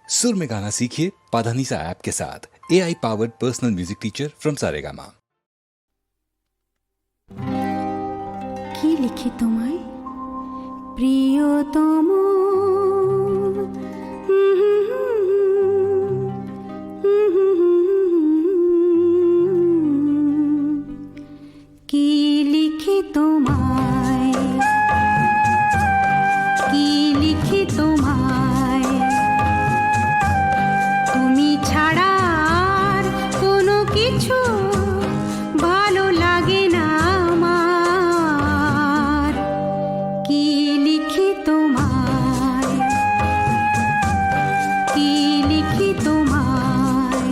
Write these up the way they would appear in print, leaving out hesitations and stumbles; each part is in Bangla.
सुर में गाना सीखिए पाधानीसा ऐप के साथ। AI powered personal music teacher from Saregama. কি লিখি তোমায় প্রিয়তম, কি লিখি তোমায়, কি লিখি তোমায়, তুমি ছাড়া আর কোনো কিছু ভালো লাগে না আমার। কি লিখি তোমায়, কি লিখি তোমায়,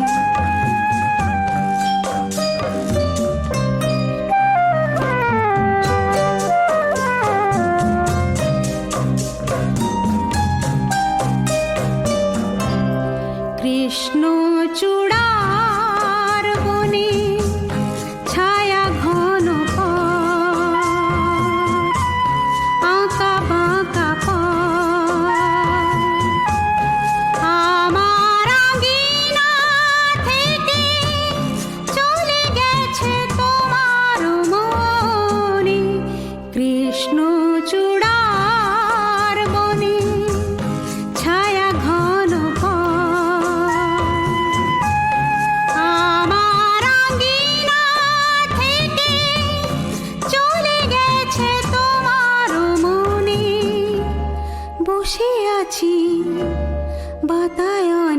কৃষ্ণ চূড়ার বনে ছায়া ঘন পথ, আঁকা বাঁকা পথ, আমার আঙিনা থেকে চলে গেছে তোমার মনে। কৃষ্ণ চূড়ার বনে ছায়া ঘন পথ, আমার আঙিনা থেকে চলে গেছে তোমার মনে। বসে আছি বাতায়ন